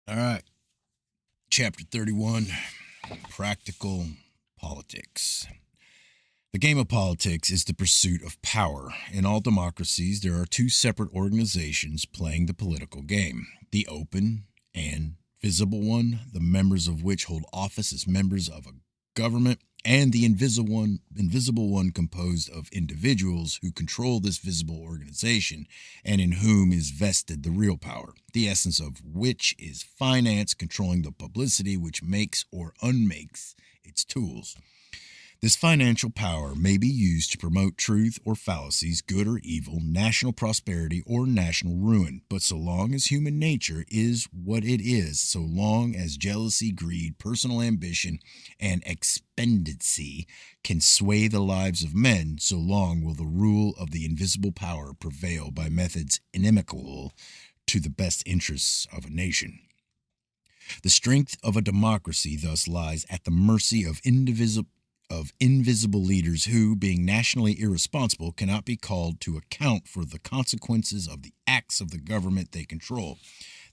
All right. Chapter 31 Practical Politics. The game of politics is the pursuit of power. In all democracies, there are two separate organizations playing the political game: the open and visible one, the members of which hold office as members of a government, and the invisible one composed of individuals who control this visible organization and in whom is vested the real power, the essence of which is finance controlling the publicity which makes or unmakes its tools. This financial power may be used to promote truth or fallacies, good or evil, national prosperity or national ruin. But so long as human nature is what it is, so long as jealousy, greed, personal ambition, and expendiency can sway the lives of men, so long will the rule of the invisible power prevail by methods inimical to the best interests of a nation. The strength of a democracy thus lies at the mercy of invisible leaders who, being nationally irresponsible, cannot be called to account for the consequences of the acts of the government they control.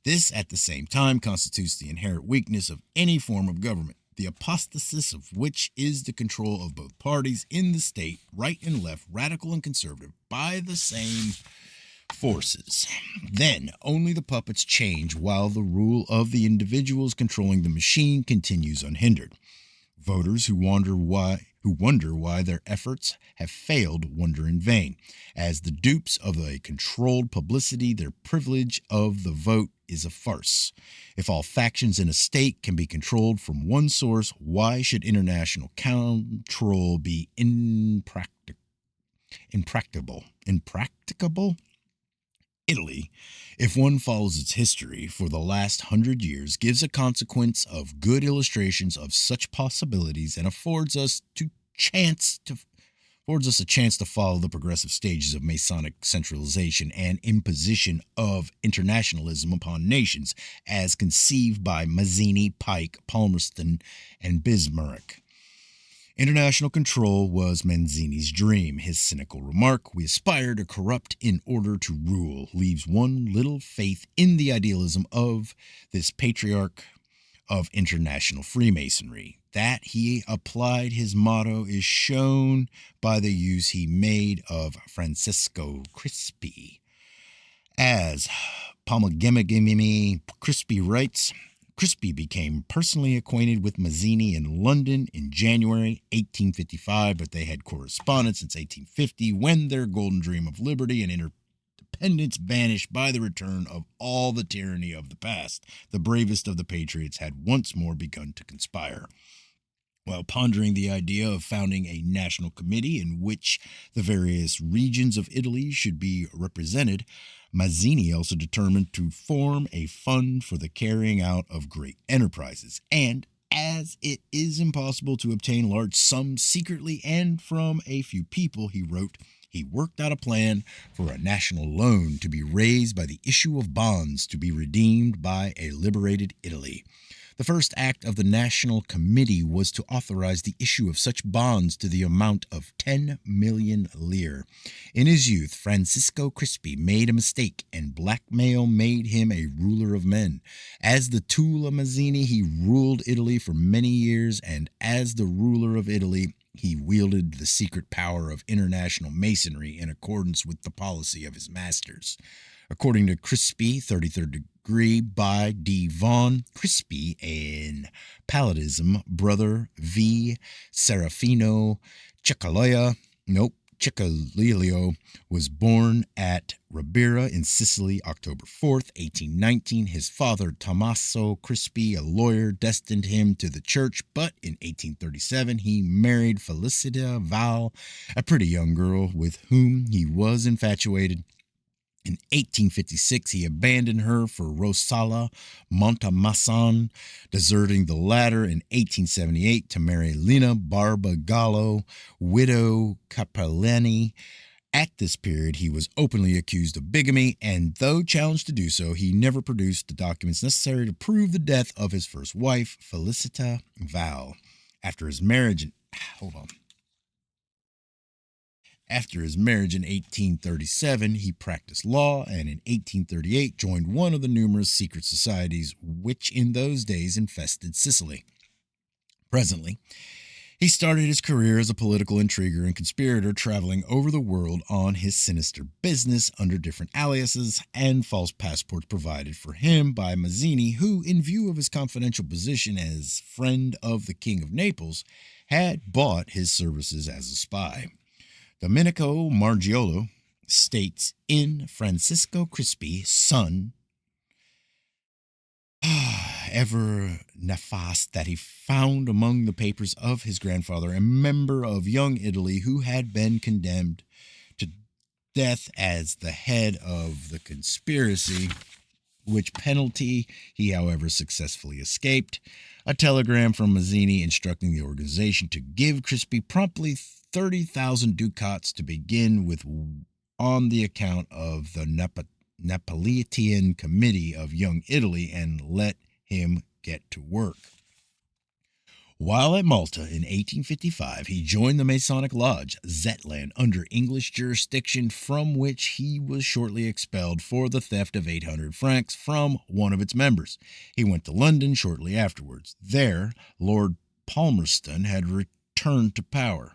This, at the same time, constitutes the inherent weakness of any form of government, the apostasis of which is the control of both parties in the state, right and left, radical and conservative, by the same forces. Then only the puppets change while the rule of the individuals controlling the machine continues unhindered. Voters who wonder why their efforts have failed wonder in vain. As the dupes of a controlled publicity, their privilege of the vote is a farce. If all factions in a state can be controlled from one source, why should international control be impracticable? Impracticable? Italy, if one follows its history for the last 100 years, gives a consequence of good illustrations of such possibilities and affords us a chance to follow the progressive stages of Masonic centralization and imposition of internationalism upon nations, as conceived by Mazzini, Pike, Palmerston, and Bismarck. International control was Mazzini's dream. His cynical remark, "We aspire to corrupt in order to rule," leaves one little faith in the idealism of this patriarch of international Freemasonry. That he applied his motto is shown by the use he made of Francesco Crispi. As Palmagemagimi Crispi writes, Crispi became personally acquainted with Mazzini in London in January 1855, but they had corresponded since 1850, when their golden dream of liberty and independence vanished by the return of all the tyranny of the past. The bravest of the patriots had once more begun to conspire. While pondering the idea of founding a national committee in which the various regions of Italy should be represented, Mazzini also determined to form a fund for the carrying out of great enterprises. And as it is impossible to obtain large sums secretly and from a few people, he wrote, he worked out a plan for a national loan to be raised by the issue of bonds to be redeemed by a liberated Italy. The first act of the National Committee was to authorize the issue of such bonds to the amount of 10 million lire. In his youth, Francisco Crispi made a mistake, and blackmail made him a ruler of men. As the tool of Mazzini, he ruled Italy for many years, and as the ruler of Italy, he wielded the secret power of international masonry in accordance with the policy of his masters. According to Crispi, 33rd degree by D. Vaughan, Crispi in Palladism, brother V. Serafino Ciccolillo, was born at Ribera in Sicily, October 4th, 1819. His father, Tommaso Crispi, a lawyer, destined him to the church, but in 1837 he married Felicita Val, a pretty young girl with whom he was infatuated. In 1856, he abandoned her for Rosala Montemasson, deserting the latter in 1878 to marry Lina Barbagallo, widow Capellani. At this period, he was openly accused of bigamy, and though challenged to do so, he never produced the documents necessary to prove the death of his first wife, Felicita Val. After his marriage, After his marriage in 1837, he practiced law and in 1838 joined one of the numerous secret societies which in those days infested Sicily. Presently, he started his career as a political intriguer and conspirator, traveling over the world on his sinister business under different aliases and false passports provided for him by Mazzini, who, in view of his confidential position as friend of the King of Naples, had bought his services as a spy. Domenico Margiolo states in Francisco Crispi, son, ever nefast, that he found among the papers of his grandfather a member of Young Italy who had been condemned to death as the head of the conspiracy, which penalty he, however, successfully escaped. A telegram from Mazzini instructing the organization to give Crispi promptly 30,000 ducats to begin with on the account of the Neapolitan Committee of Young Italy and let him get to work. While at Malta in 1855, he joined the Masonic Lodge, Zetland, under English jurisdiction, from which he was shortly expelled for the theft of 800 francs from one of its members. He went to London shortly afterwards. There, Lord Palmerston had returned to power.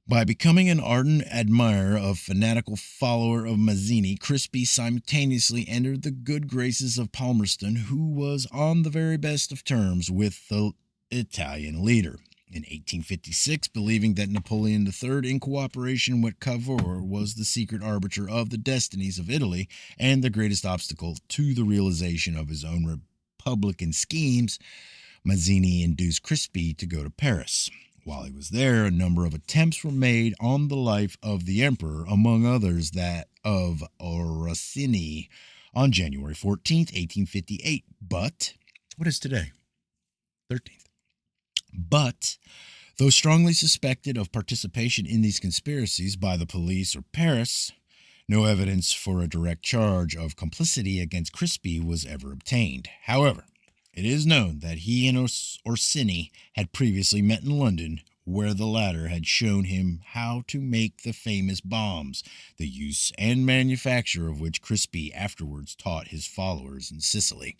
By becoming an ardent admirer of fanatical follower of Mazzini, Crispi simultaneously entered the good graces of Palmerston, who was on the very best of terms with the Italian leader. In 1856, believing that Napoleon III, in cooperation with Cavour, was the secret arbiter of the destinies of Italy and the greatest obstacle to the realization of his own republican schemes, Mazzini induced Crispi to go to Paris. While he was there, a number of attempts were made on the life of the emperor, among others that of Orsini on January 14th, 1858. But, what is today? 13th. But, though strongly suspected of participation in these conspiracies by the police or Paris, no evidence for a direct charge of complicity against Crispi was ever obtained. However, it is known that he and Orsini had previously met in London, where the latter had shown him how to make the famous bombs, the use and manufacture of which Crispi afterwards taught his followers in Sicily.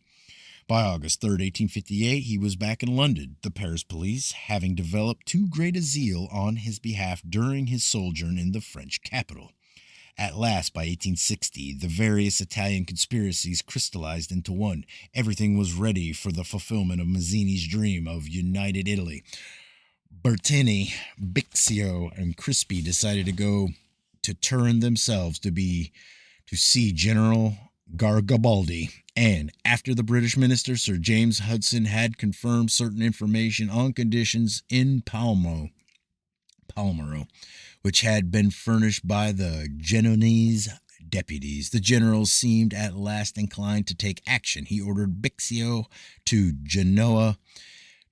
By August 3, 1858, he was back in London, the Paris police having developed too great a zeal on his behalf during his sojourn in the French capital. At last, by 1860, the various Italian conspiracies crystallized into one. Everything was ready for the fulfillment of Mazzini's dream of united Italy. Bertini, Bixio, and Crispi decided to go to Turin themselves to see General Garibaldi, and after the British minister Sir James Hudson had confirmed certain information on conditions in Palmero, which had been furnished by the Genoese deputies, the general seemed at last inclined to take action. He ordered Bixio to Genoa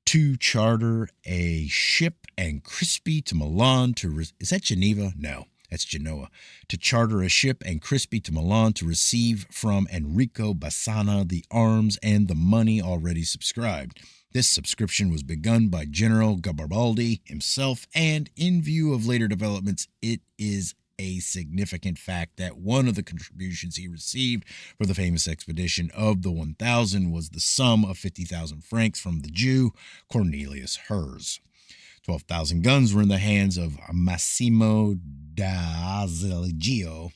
to charter a ship and Crispi to Milan is that Geneva? No, that's Genoa. To charter a ship and Crispi to Milan to receive from Enrico Bassana the arms and the money already subscribed. This subscription was begun by General Garibaldi himself, and in view of later developments, it is a significant fact that one of the contributions he received for the famous expedition of the 1000 was the sum of 50,000 francs from the Jew Cornelius Herz. 12,000 guns were in the hands of Massimo d'Azeglio,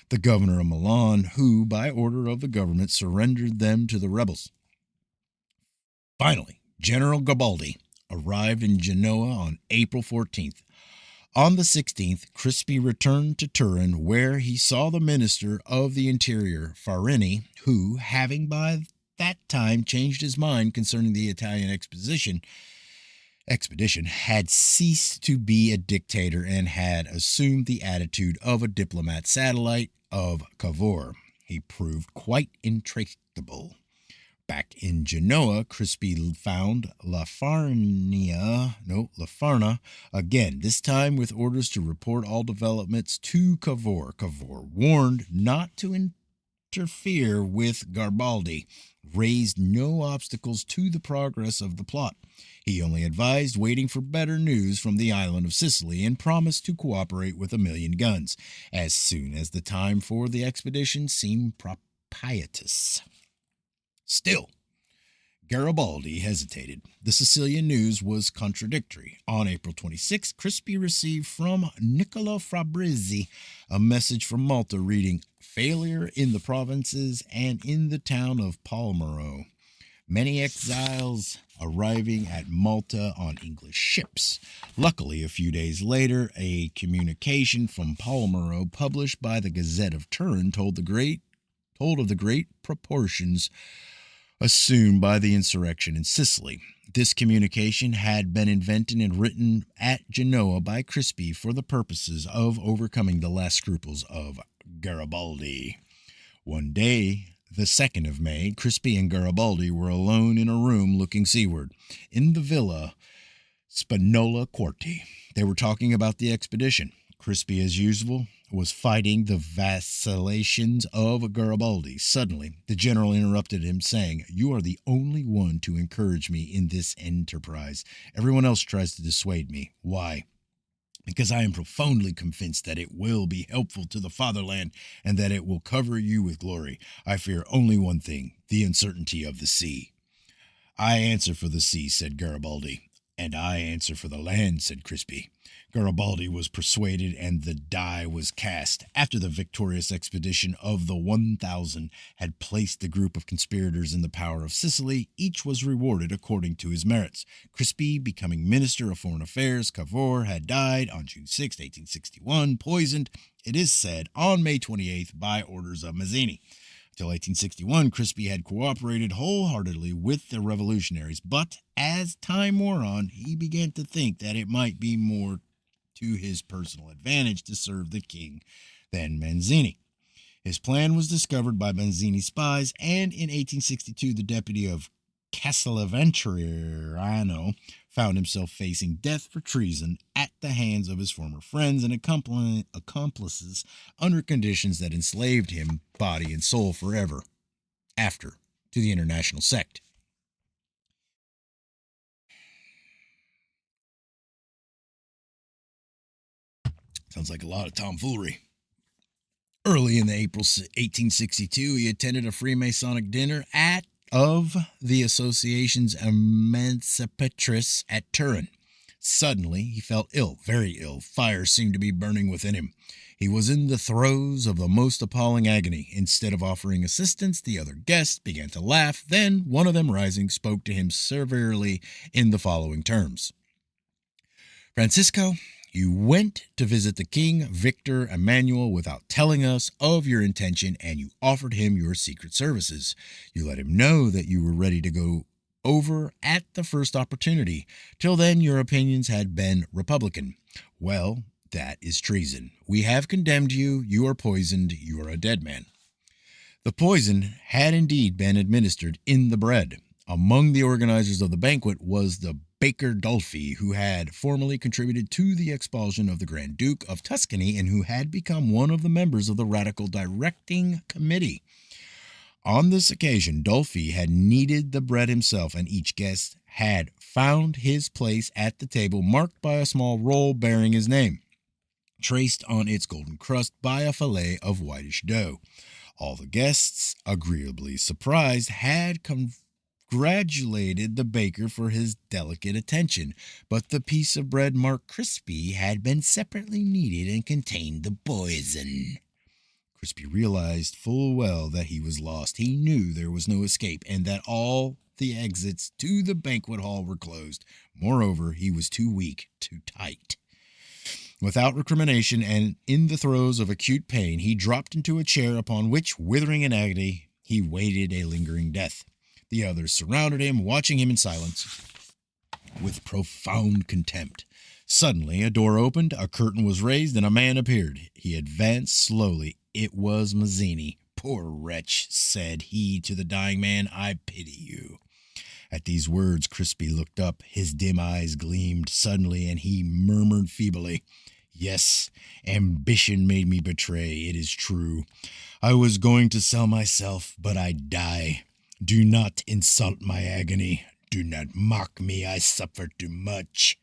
the governor of Milan, who, by order of the government, surrendered them to the rebels. Finally, General Garibaldi arrived in Genoa on April 14th. On the 16th, Crispi returned to Turin, where he saw the Minister of the Interior, Farini, who, having by that time changed his mind concerning the Italian expedition, had ceased to be a dictator and had assumed the attitude of a diplomat satellite of Cavour. He proved quite intractable. Back in Genoa, Crispi found Lafarna again, this time with orders to report all developments to Cavour. Cavour warned not to interfere with Garibaldi, raised no obstacles to the progress of the plot. He only advised waiting for better news from the island of Sicily and promised to cooperate with 1,000,000 guns as soon as the time for the expedition seemed propitious. Still, Garibaldi hesitated. The Sicilian news was contradictory. On April 26, Crispi received from Niccolo Fabrizi a message from Malta reading, "Failure in the provinces and in the town of Palmero. Many exiles arriving at Malta on English ships." Luckily, a few days later, a communication from Palmero published by the Gazette of Turin told of the great proportions assumed by the insurrection in Sicily. This communication had been invented and written at Genoa by Crispi for the purposes of overcoming the last scruples of Garibaldi. One day, the 2nd of May, Crispi and Garibaldi were alone in a room looking seaward, in the villa Spagnola Quarti. They were talking about the expedition. Crispi, as usual, was fighting the vacillations of Garibaldi. Suddenly, the general interrupted him, saying, "You are the only one to encourage me in this enterprise. Everyone else tries to dissuade me. Why? Because I am profoundly convinced that it will be helpful to the fatherland and that it will cover you with glory. I fear only one thing, the uncertainty of the sea." "I answer for the sea," said Garibaldi. "And I answer for the land," said Crispi. Garibaldi was persuaded, and the die was cast. After the victorious expedition of the 1,000 had placed the group of conspirators in the power of Sicily, each was rewarded according to his merits. Crispi becoming Minister of Foreign Affairs, Cavour had died on June 6, 1861, poisoned, it is said, on May 28th by orders of Mazzini. Until 1861, Crispi had cooperated wholeheartedly with the revolutionaries, but as time wore on, he began to think that it might be more to his personal advantage to serve the king than Mazzini. His plan was discovered by Mazzini's spies, and in 1862 the deputy of Castelvetrano found himself facing death for treason at the hands of his former friends and accomplices under conditions that enslaved him body and soul forever after to the international sect. Sounds like a lot of tomfoolery. Early in April 1862, he attended a Freemasonic dinner of the association's Emancipatrice at Turin. Suddenly, he felt ill, very ill. Fire seemed to be burning within him. He was in the throes of the most appalling agony. Instead of offering assistance, the other guests began to laugh. Then, one of them rising, spoke to him severely in the following terms. "Francisco, you went to visit the King Victor Emmanuel without telling us of your intention, and you offered him your secret services. You let him know that you were ready to go over at the first opportunity. Till then, your opinions had been Republican. Well, that is treason. We have condemned you. You are poisoned. You are a dead man." The poison had indeed been administered in the bread. Among the organizers of the banquet was the baker Dolfi, who had formerly contributed to the expulsion of the Grand Duke of Tuscany and who had become one of the members of the Radical Directing Committee. On this occasion, Dolfi had kneaded the bread himself, and each guest had found his place at the table marked by a small roll bearing his name, traced on its golden crust by a fillet of whitish dough. All the guests, agreeably surprised, had congratulated the baker for his delicate attention, but the piece of bread marked Crispi had been separately kneaded and contained the poison. Crispi realized full well that he was lost. He knew there was no escape and that all the exits to the banquet hall were closed. Moreover, he was too weak, too tight. Without recrimination and in the throes of acute pain, he dropped into a chair upon which, withering in agony, he waited a lingering death. The others surrounded him, watching him in silence with profound contempt. Suddenly, a door opened, a curtain was raised, and a man appeared. He advanced slowly. It was Mazzini. "Poor wretch," said he to the dying man, "I pity you." At these words, Crispi looked up. His dim eyes gleamed suddenly, and he murmured feebly, Yes, ambition made me betray, it is true. I was going to sell myself, but I die. Do not insult my agony. Do not mock me, I suffer too much.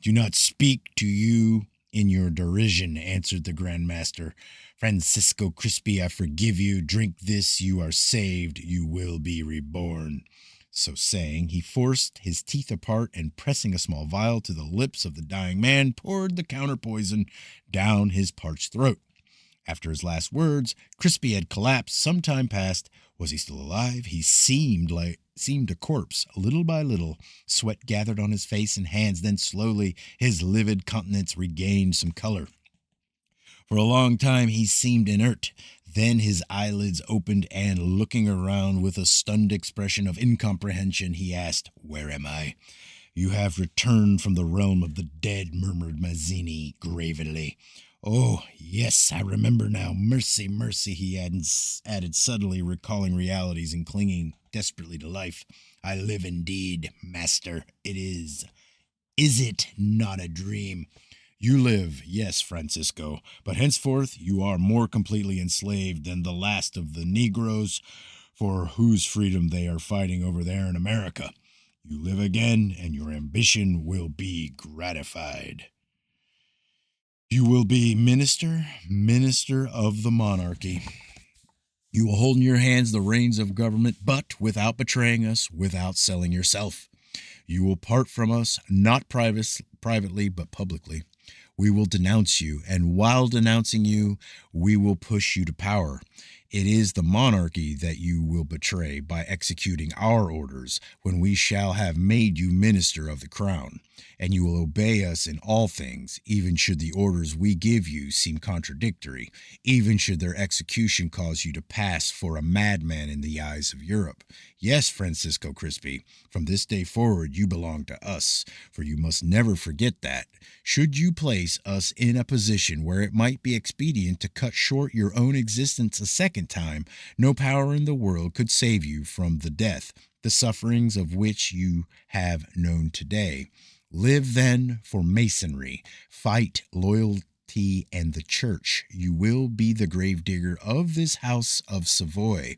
Do not speak to you in your derision, answered the Grand Master. Francisco Crispi, I forgive you. Drink this, you are saved. You will be reborn. So saying, he forced his teeth apart and, pressing a small vial to the lips of the dying man, poured the counter poison down his parched throat. After his last words, Crispi had collapsed. Some time passed. Was he still alive? He seemed a corpse. Little by little, sweat gathered on his face and hands. Then slowly, his livid countenance regained some color. For a long time, he seemed inert. Then his eyelids opened, and looking around with a stunned expression of incomprehension, he asked, "Where am I?" "You have returned from the realm of the dead," murmured Mazzini gravely. "Oh, yes, I remember now. Mercy, mercy," he added suddenly, recalling realities and clinging desperately to life. "I live indeed, master. It is. Is it not a dream?" "You live, yes, Francisco, but henceforth you are more completely enslaved than the last of the Negroes for whose freedom they are fighting over there in America. You live again, and your ambition will be gratified. You will be minister of the monarchy. You will hold in your hands the reins of government, but without betraying us, without selling yourself. You will part from us, not privately, but publicly. We will denounce you, and while denouncing you, we will push you to power. It is the monarchy that you will betray by executing our orders when we shall have made you minister of the crown, and you will obey us in all things, even should the orders we give you seem contradictory, even should their execution cause you to pass for a madman in the eyes of Europe. Yes, Francisco Crispi, from this day forward you belong to us, for you must never forget that. Should you place us in a position where it might be expedient to cut short your own existence a second time, no power in the world could save you from the death, the sufferings of which you have known today. Live then for Masonry, fight loyalty and the church. You will be the gravedigger of this house of Savoy.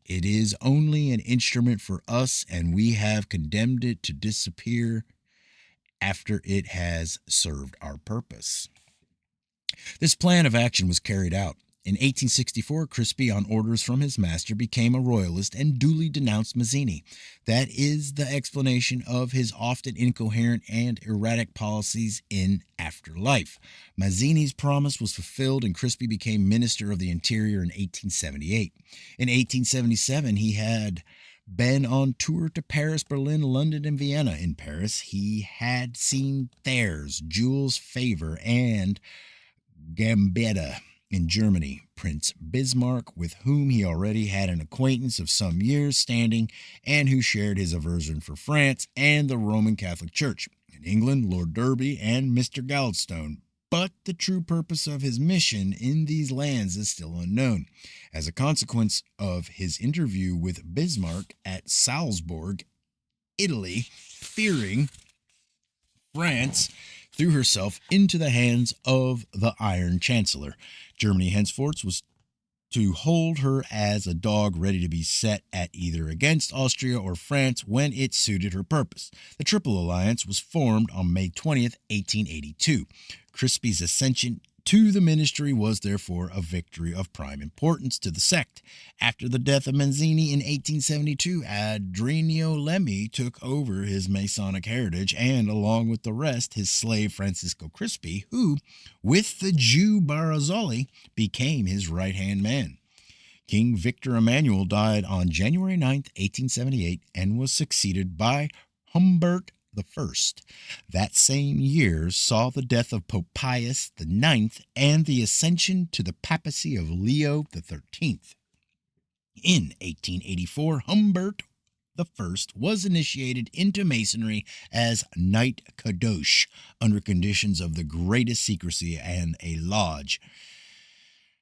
It is only an instrument for us, and we have condemned it to disappear after it has served our purpose. This plan of action was carried out. In 1864, Crispi, on orders from his master, became a royalist and duly denounced Mazzini. That is the explanation of his often incoherent and erratic policies in after life. Mazzini's promise was fulfilled, and Crispi became Minister of the Interior in 1878. In 1877, he had been on tour to Paris, Berlin, London, and Vienna. In Paris, he had seen Thiers, Jules Favre, and Gambetta. In Germany, Prince Bismarck, with whom he already had an acquaintance of some years' standing and who shared his aversion for France and the Roman Catholic Church. In England, Lord Derby and Mr. Gladstone. But the true purpose of his mission in these lands is still unknown. As a consequence of his interview with Bismarck at Salzburg, Italy, fearing France threw herself into the hands of the Iron Chancellor. Germany henceforth was to hold her as a dog ready to be set at either against Austria or France when it suited her purpose. The Triple Alliance was formed on May 20th, 1882. Crispi's ascension to the ministry was therefore a victory of prime importance to the sect. After the death of Mazzini in 1872, Adriano Lemmi took over his Masonic heritage and, along with the rest, his slave Francisco Crispi, who, with the Jew Barzoli, became his right-hand man. King Victor Emmanuel died on January 9th, 1878, and was succeeded by Humbert I. That same year saw the death of Pope Pius IX and the ascension to the papacy of Leo XIII. In 1884, Humbert I was initiated into Masonry as Knight Kadosh under conditions of the greatest secrecy, and a lodge,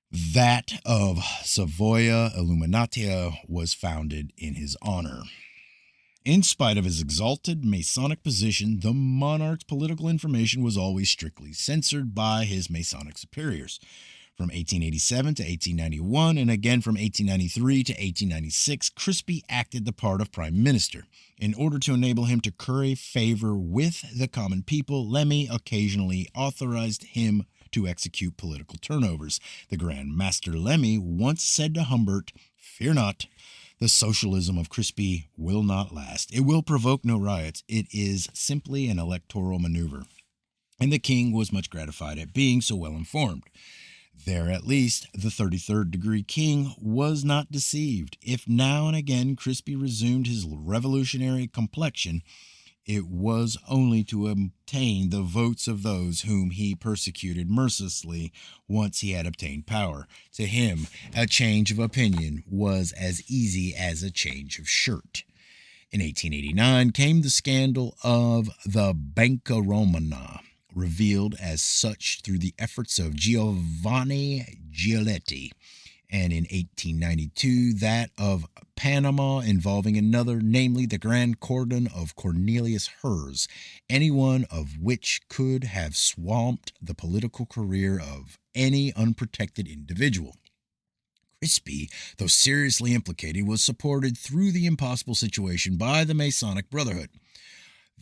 that of Savoia Illuminatia, was founded in his honor. In spite of his exalted Masonic position, the monarch's political information was always strictly censored by his Masonic superiors. From 1887 to 1891, and again from 1893 to 1896, Crispi acted the part of prime minister. In order to enable him to curry favor with the common people, Lemmy occasionally authorized him to execute political turnovers. The Grand Master Lemmy once said to Humbert, "Fear not. The socialism of Crispi will not last. It will provoke no riots. It is simply an electoral maneuver." And the king was much gratified at being so well informed. There, at least, the 33rd degree king was not deceived. If now and again Crispi resumed his revolutionary complexion, it was only to obtain the votes of those whom he persecuted mercilessly once he had obtained power. To him, a change of opinion was as easy as a change of shirt. In 1889 came the scandal of the Banca Romana, revealed as such through the efforts of Giovanni Giolitti, and in 1892 that of Panama involving another, namely the Grand Cordon of Cornelius Herz, any one of which could have swamped the political career of any unprotected individual. Crispi, though seriously implicated, was supported through the impossible situation by the Masonic Brotherhood.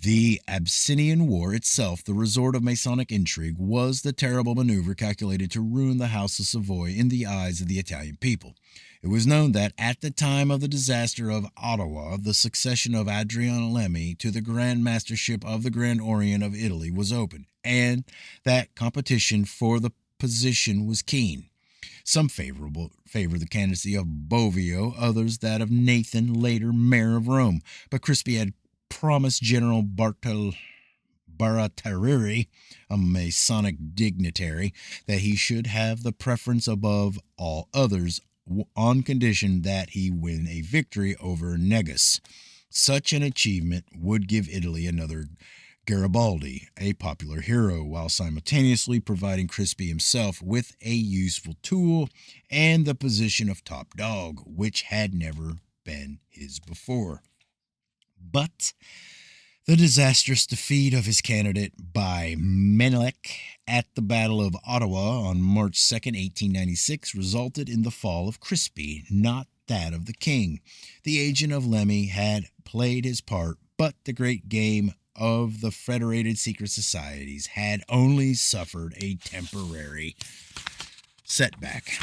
The Abyssinian War itself, the resort of Masonic intrigue, was the terrible maneuver calculated to ruin the House of Savoy in the eyes of the Italian people. It was known that at the time of the disaster of Ottawa, the succession of Adriano Lemmy to the Grand Mastership of the Grand Orient of Italy was open, and that competition for the position was keen. Some favor the candidacy of Bovio, others that of Nathan, later mayor of Rome, but Crispi had promised General Baratarini, a Masonic dignitary, that he should have the preference above all others on condition that he win a victory over Negus. Such an achievement would give Italy another Garibaldi, a popular hero, while simultaneously providing Crispi himself with a useful tool and the position of top dog, which had never been his before. But the disastrous defeat of his candidate by Menelik at the Battle of Ottawa on March 2, 1896, resulted in the fall of Crispi, not that of the king. The agent of Lemmy had played his part, but the great game of the Federated Secret Societies had only suffered a temporary setback.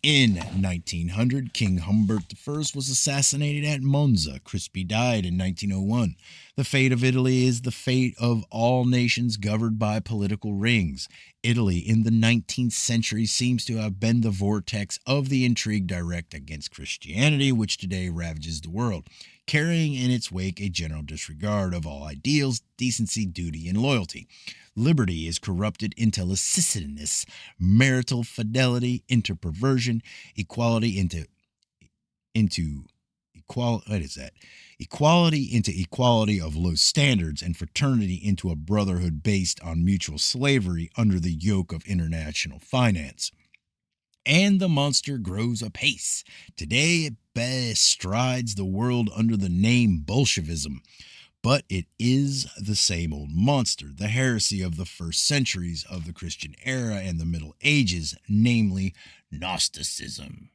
In 1900, King Humbert I was assassinated at Monza. Crispi died in 1901. The fate of Italy is the fate of all nations governed by political rings. Italy in the 19th century seems to have been the vortex of the intrigue direct against Christianity, which today ravages the world, carrying in its wake a general disregard of all ideals, decency, duty, and loyalty. Liberty is corrupted into licentiousness, marital fidelity into perversion, equality into equality of low standards, and fraternity into a brotherhood based on mutual slavery under the yoke of international finance. And the monster grows apace. Today it bestrides the world under the name Bolshevism. But it is the same old monster, the heresy of the first centuries of the Christian era and the Middle Ages, namely Gnosticism.